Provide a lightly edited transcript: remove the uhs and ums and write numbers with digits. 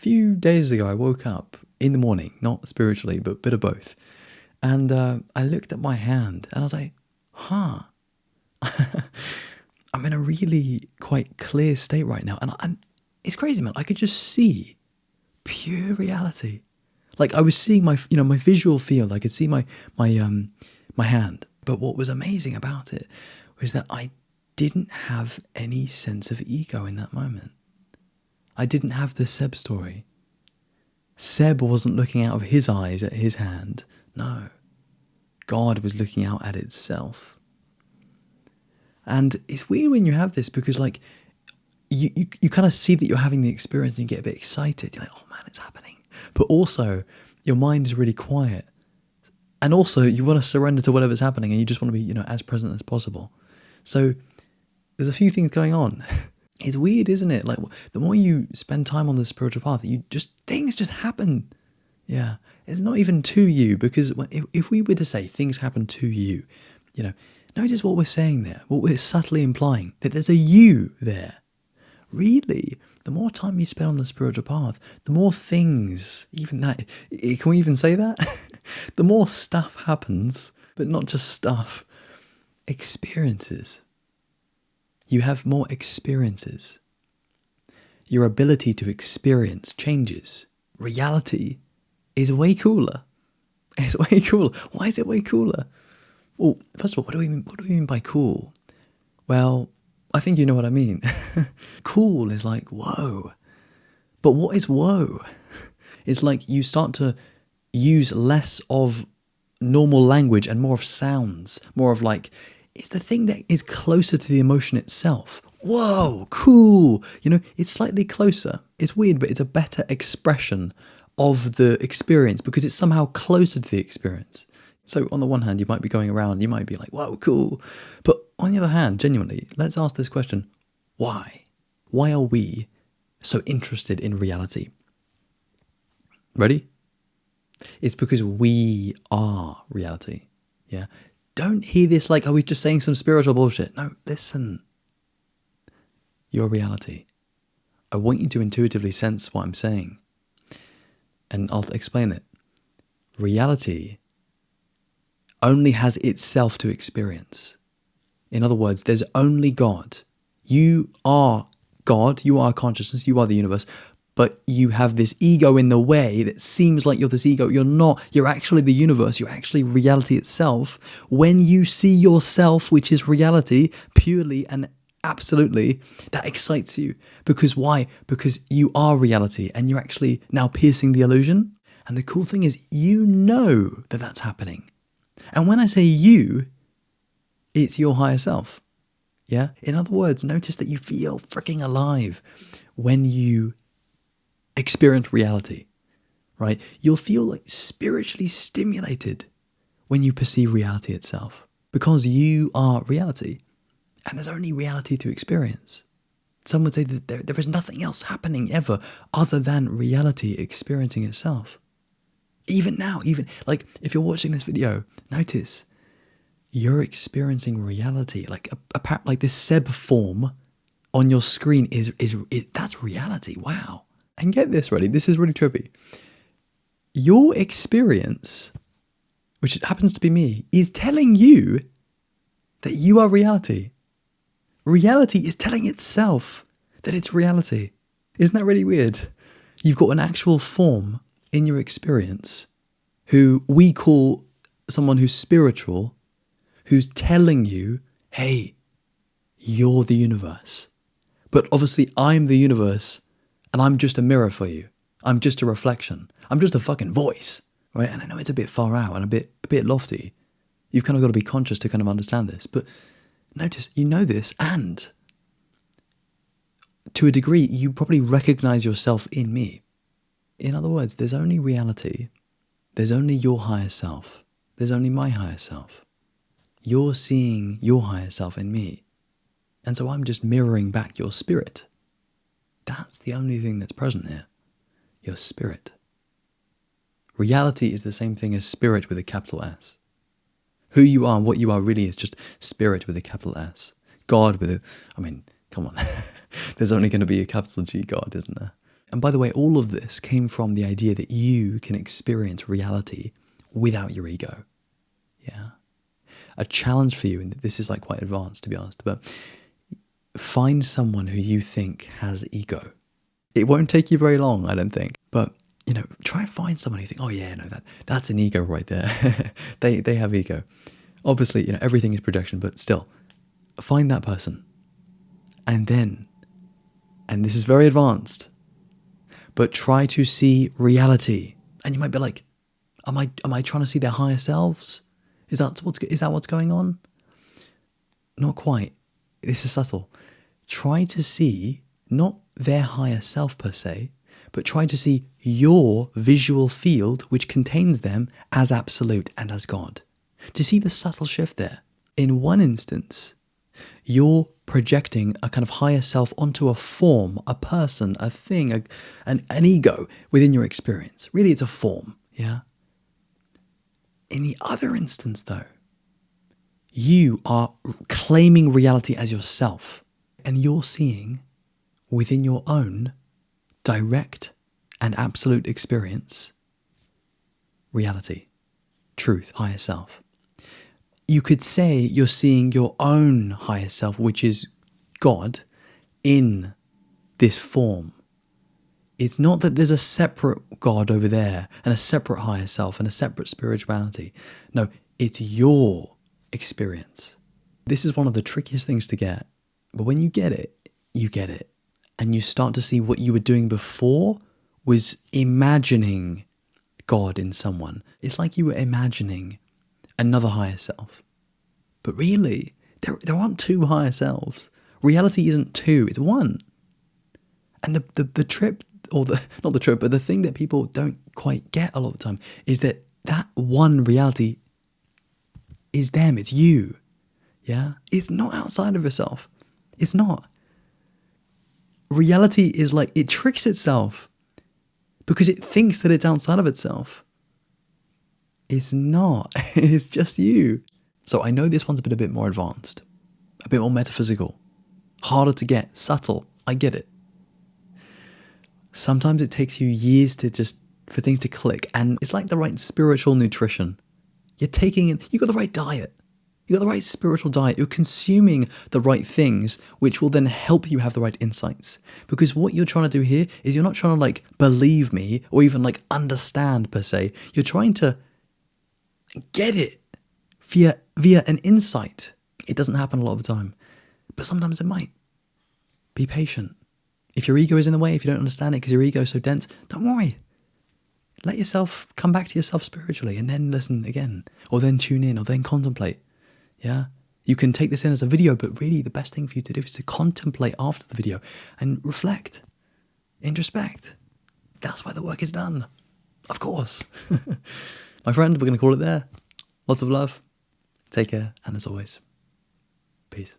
few days ago, I woke up in the morning, not spiritually, but a bit of both. And I looked at my hand and I was like, huh, I'm in a really quite clear state right now. And it's crazy, man. I could just see pure reality. Like I was seeing my visual field. I could see my hand. But what was amazing about it was that I didn't have any sense of ego in that moment. I didn't have the Seb story. Seb wasn't looking out of his eyes at his hand. No. God was looking out at itself. And it's weird when you have this because like you kind of see that you're having the experience and you get a bit excited. You're like, oh man, it's happening. But also your mind is really quiet. And also you want to surrender to whatever's happening and you just want to be, as present as possible. So there's a few things going on. It's weird, isn't it? Like the more you spend time on the spiritual path, things just happen. Yeah. It's not even to you, because if we were to say things happen to you, notice what we're saying there, what we're subtly implying, that there's a you there. Really, the more time you spend on the spiritual path, the more things, even that, can we even say that? The more stuff happens, but not just stuff, experiences. You have more experiences. Your ability to experience changes. Reality is way cooler. It's way cooler. Why is it way cooler? Well, first of all, what do we mean by cool? Well, I think you know what I mean. Cool is like whoa. But what is whoa? It's like you start to use less of normal language and more of sounds, more of like, it's the thing that is closer to the emotion itself. Whoa, cool. It's slightly closer. It's weird, but it's a better expression of the experience because it's somehow closer to the experience. So on the one hand, you might be going around, you might be like, whoa, cool. But on the other hand, genuinely, let's ask this question. Why? Why are we so interested in reality? Ready? It's because we are reality. Yeah. Don't hear this like, are we just saying some spiritual bullshit? No, listen. Your reality. I want you to intuitively sense what I'm saying. And I'll explain it. Reality only has itself to experience. In other words, there's only God. You are God, you are consciousness, you are the universe, but you have this ego in the way that seems like you're this ego. You're not. You're actually the universe. You're actually reality itself. When you see yourself, which is reality, purely and absolutely, that excites you. Because why? Because you are reality and you're actually now piercing the illusion. And the cool thing is, you know that that's happening. And when I say you, it's your higher self. Yeah? In other words, notice that you feel freaking alive when you experience reality, right? You'll feel like spiritually stimulated when you perceive reality itself because you are reality and there's only reality to experience. Some would say that there is nothing else happening ever other than reality experiencing itself. Even now, even like if you're watching this video, notice you're experiencing reality. Like like this Seb form on your screen is that's reality. Wow. And get this, ready? This is really trippy. Your experience, which happens to be me, is telling you that you are reality. Reality is telling itself that it's reality. Isn't that really weird? You've got an actual form in your experience who we call someone who's spiritual, who's telling you, hey, you're the universe. But obviously I'm the universe and I'm just a mirror for you. I'm just a reflection. I'm just a fucking voice, right? And I know it's a bit far out and a bit lofty. You've kind of got to be conscious to kind of understand this. But notice, you know this, and to a degree, you probably recognize yourself in me. In other words, there's only reality. There's only your higher self. There's only my higher self. You're seeing your higher self in me. And so I'm just mirroring back your spirit. That's the only thing that's present here. Your spirit. Reality is the same thing as spirit with a capital S. Who you are and what you are really is just spirit with a capital S. God with a, come on. There's only going to be a capital G God, isn't there? And by the way, all of this came from the idea that you can experience reality without your ego. Yeah. A challenge for you, and this is like quite advanced to be honest, but find someone who you think has ego. It won't take you very long, I don't think. But, try and find someone who you think, oh yeah, no, that's an ego right there. They have ego. Obviously, everything is projection, but still, find that person. And then, and this is very advanced, but try to see reality. And you might be like, am I trying to see their higher selves? Is that what's going on? Not quite. This is subtle. Try to see not their higher self per se, but try to see your visual field which contains them as absolute and as God. To see the subtle shift there. In one instance, you're projecting a kind of higher self onto a form, a person, a thing, an ego within your experience. Really, it's a form, yeah? In the other instance, though, you are claiming reality as yourself, and you're seeing within your own direct and absolute experience reality, truth, higher self. You could say you're seeing your own higher self, which is God, in this form. It's not that there's a separate God over there and a separate higher self and a separate spirituality. No, it's your experience. This is one of the trickiest things to get. But when you get it, you get it. And you start to see what you were doing before was imagining God in someone. It's like you were imagining another higher self. But really, there aren't two higher selves. Reality isn't two, it's one. And the trip, or not the trip, but the thing that people don't quite get a lot of the time is that one reality is them, it's you. Yeah? It's not outside of yourself. It's not. Reality is like, it tricks itself because it thinks that it's outside of itself. It's not. It's just you. So I know this one's been a bit more advanced, a bit more metaphysical, harder to get, subtle. I get it. Sometimes it takes you years for things to click, and it's like the right spiritual nutrition. You're taking in, you got the right diet. You got the right spiritual diet. You're consuming the right things, which will then help you have the right insights. Because what you're trying to do here is you're not trying to believe me or even understand per se. You're trying to get it via an insight. It doesn't happen a lot of the time, but sometimes it might. Be patient. If your ego is in the way, if you don't understand it because your ego is so dense, don't worry. Let yourself come back to yourself spiritually and then listen again, or then tune in, or then contemplate. Yeah? You can take this in as a video, but really the best thing for you to do is to contemplate after the video and reflect, introspect. That's why the work is done. Of course. My friend, we're going to call it there. Lots of love. Take care, and as always, peace.